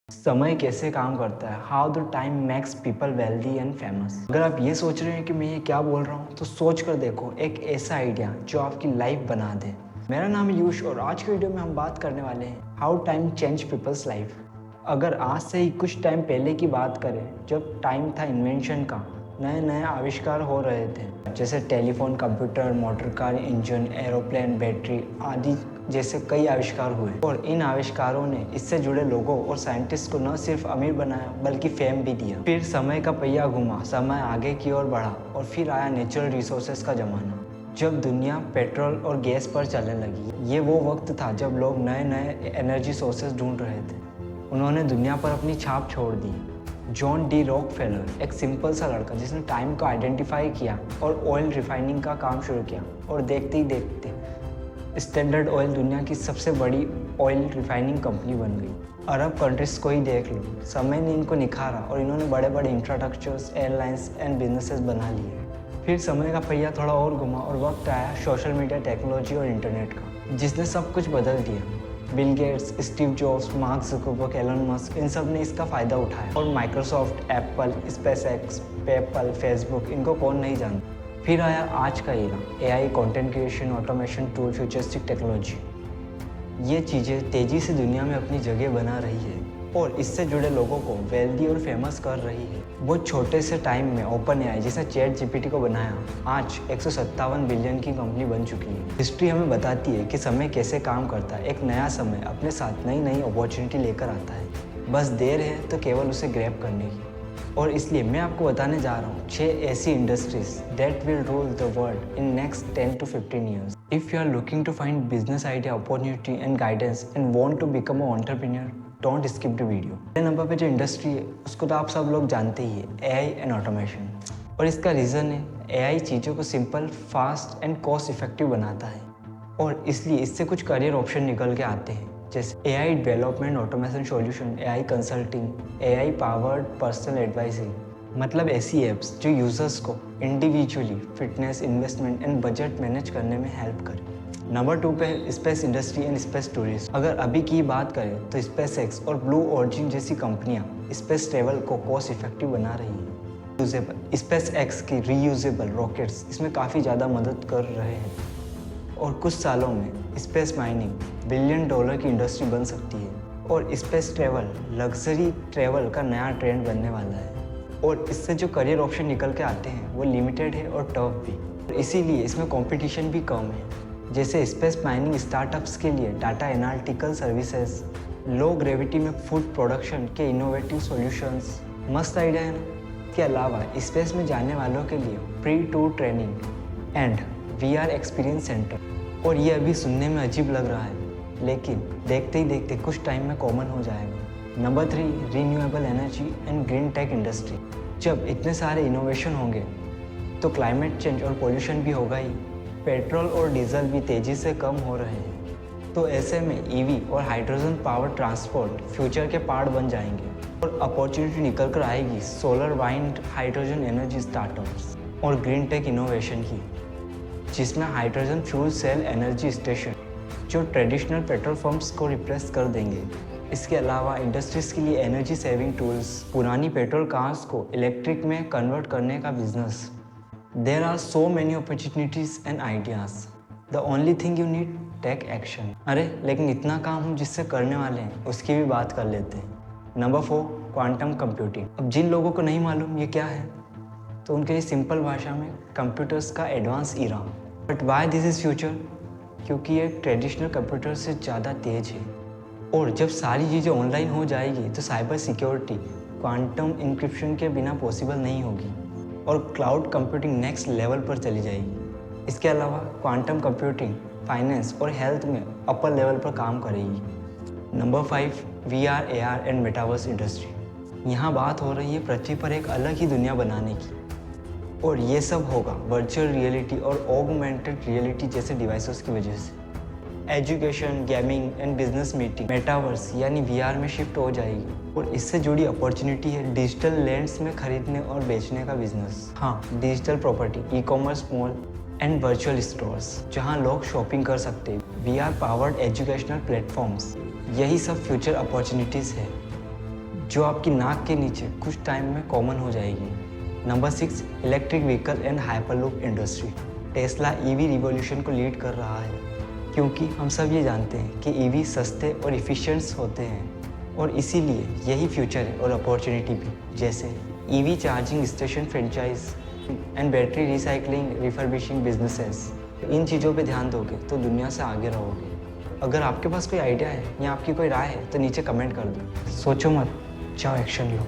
समय कैसे काम करता है, how the time makes people wealthy and famous. अगर आप ये सोच रहे हैं कि मैं ये क्या बोल रहा हूँ तो सोच कर देखो एक ऐसा आइडिया जो आपकी लाइफ बना दे। मेरा नाम है यूश और आज के वीडियो में हम बात करने वाले हैं how time change people's life. अगर आज से ही कुछ टाइम पहले की बात करें जब टाइम था इन्वेंशन का, नए नए आविष्कार हो रहे थे जैसे telephone, computer, motor car, engine, aeroplane, battery आदि जैसे कई आविष्कार हुए और इन आविष्कारों ने इससे जुड़े लोगों और साइंटिस्ट को न सिर्फ अमीर बनाया बल्कि फेम भी दिया। फिर समय का पहिया घुमा, समय आगे की ओर बढ़ा और फिर आया नेचुरल रिसोर्सेज का जमाना जब दुनिया पेट्रोल और गैस पर चलने लगी। ये वो वक्त था जब लोग नए नए एनर्जी सोर्सेज ढूंढ रहे थे। उन्होंने दुनिया पर अपनी छाप छोड़ दी। जॉन डी रॉकफेलर, एक सिंपल सा लड़का जिसने टाइम को आइडेंटिफाई किया और ऑयल रिफाइनिंग का काम शुरू किया और देखते ही देखते स्टैंडर्ड ऑयल दुनिया की सबसे बड़ी ऑयल रिफाइनिंग कंपनी बन गई। अरब कंट्रीज को ही देख लो, समय ने इनको निखारा और इन्होंने बड़े बड़े इंफ्रास्ट्रक्चर्स, एयरलाइंस एंड बिजनेसेस बना लिए। फिर समय का पहिया थोड़ा और घुमा और वक्त आया सोशल मीडिया, टेक्नोलॉजी और इंटरनेट का, जिसने सब कुछ बदल दिया। Bill Gates, Steve Jobs, Mark Zuckerberg, Elon Musk, इन सब ने इसका फ़ायदा उठाया और Microsoft, Apple, SpaceX, PayPal, Facebook, इनको कौन नहीं जानता। फिर आया आज का era, AI, content creation, automation tool, futuristic technology. ये चीज़ें तेज़ी से दुनिया में अपनी जगह बना रही है और इससे जुड़े लोगों को वेल्दी और फेमस कर रही है। बहुत छोटे से टाइम में ओपन एआई जिसने चैट जीपीटी को बनाया, आज 157 बिलियन की कंपनी बन चुकी है। हिस्ट्री हमें बताती है कि समय कैसे काम करता है। एक नया समय अपने साथ नई नई अपॉर्चुनिटी लेकर आता है, बस देर है तो केवल उसे ग्रैब करने की। और इसलिए मैं आपको बताने जा रहा हूँ 6 ऐसी industries that will rule the world in next 10 to 15 years. If you are looking to find business idea, opportunity and guidance and want to become a entrepreneur, don't skip the video. पहले number पे जो industry है उसको तो आप सब लोग जानते ही है, एआई एंड ऑटोमेशन। और इसका रीज़न है एआई चीज़ों को simple, fast and cost effective बनाता है और इसलिए इससे कुछ करियर ऑप्शन निकल के आते हैं जैसे AI development, automation solution, AI consulting, AI powered personal advising. मतलब ऐसी एप्स जो यूजर्स को individually fitness, investment and budget manage करने में हेल्प करे। नंबर 2 पे space industry and space tourism. अगर अभी की बात करें तो स्पेस एक्स और ब्लू ओरिजिन जैसी कंपनियां स्पेस ट्रेवल को कॉस्ट इफेक्टिव बना रही हैं। यूजेबल स्पेस एक्स की रीयूजेबल रॉकेट्स इसमें काफ़ी ज़्यादा मदद कर रहे हैं और कुछ सालों में स्पेस माइनिंग $1 बिलियन की इंडस्ट्री बन सकती है और स्पेस ट्रैवल लग्जरी ट्रैवल का नया ट्रेंड बनने वाला है। और इससे जो करियर ऑप्शन निकल के आते हैं वो लिमिटेड है और टफ भी, और इसीलिए इसमें कंपटीशन भी कम है। जैसे स्पेस माइनिंग स्टार्टअप्स के लिए डाटा एनालिटिकल सर्विसेज, लो ग्रेविटी में फूड प्रोडक्शन के इनोवेटिव सॉल्यूशंस। मस्त आइडिया है ना। इसके अलावा स्पेस में जाने वालों के लिए pre tour training and VR experience centre. और ये अभी सुनने में अजीब लग रहा है लेकिन देखते ही देखते कुछ टाइम में कॉमन हो जाएगा। Number 3, renewable energy and green tech industry. जब इतने सारे इनोवेशन होंगे तो क्लाइमेट चेंज और पोल्यूशन भी होगा ही। पेट्रोल और डीजल भी तेज़ी से कम हो रहे हैं, तो ऐसे में EV और हाइड्रोजन पावर ट्रांसपोर्ट फ्यूचर के पार्ट बन जाएंगे और अपॉर्चुनिटी निकल कर आएगी solar, wind, hydrogen energy startups और ग्रीन टेक इनोवेशन की, जिसमें hydrogen fuel cell energy station जो ट्रेडिशनल पेट्रोल पंप्स को रिप्लेस कर देंगे। इसके अलावा इंडस्ट्रीज़ के लिए एनर्जी सेविंग टूल्स, पुरानी पेट्रोल कार्स को इलेक्ट्रिक में कन्वर्ट करने का बिजनेस। There are so many opportunities and ideas. The only thing you need, take action. अरे लेकिन इतना काम हम जिससे करने वाले हैं उसकी भी बात कर लेते हैं। Number 4, quantum computing. अब जिन लोगों को नहीं मालूम ये क्या है तो उनके लिए सिंपल भाषा में कंप्यूटर्स का advance era. But why this is future? क्योंकि ये ट्रेडिशनल कंप्यूटर से ज़्यादा तेज़ है और जब सारी चीज़ें ऑनलाइन हो जाएगी तो साइबर सिक्योरिटी क्वांटम इंक्रिप्शन के बिना पॉसिबल नहीं होगी और क्लाउड कंप्यूटिंग नेक्स्ट लेवल पर चली जाएगी। इसके अलावा क्वांटम कंप्यूटिंग फाइनेंस और हेल्थ में अपर लेवल पर काम करेगी। Number 5, VR, AR and metaverse industry. यहाँ बात हो रही है पृथ्वी पर एक अलग ही दुनिया बनाने की और ये सब होगा वर्चुअल रियलिटी और ऑगमेंटेड रियलिटी जैसे डिवाइसेस की वजह से। Education, gaming and business meeting metaverse यानी VR में शिफ्ट हो जाएगी और इससे जुड़ी अपॉर्चुनिटी है डिजिटल लैंड्स में खरीदने और बेचने का बिजनेस। हाँ, digital property, e-commerce, mall and virtual stores जहाँ लोग शॉपिंग कर सकते हैं। VR पावर्ड एजुकेशनल प्लेटफॉर्म्स, यही सब फ्यूचर अपॉर्चुनिटीज़ है। जो आपकी नाक के नीचे कुछ टाइम में कॉमन हो जाएगी। Number 6, electric vehicle and hyperloop industry. Tesla EV revolution को लीड कर रहा है, क्योंकि हम सब ये जानते हैं कि ईवी सस्ते और इफ़िशिएंट्स होते हैं और इसीलिए यही फ्यूचर है और अपॉर्चुनिटी भी, जैसे EV charging station franchise and battery recycling refurbishing businesses. इन चीज़ों पे ध्यान दोगे तो दुनिया से आगे रहोगे। अगर आपके पास कोई आइडिया है या आपकी कोई राय है तो नीचे कमेंट कर दो। सोचो मत, जाओ एक्शन लो।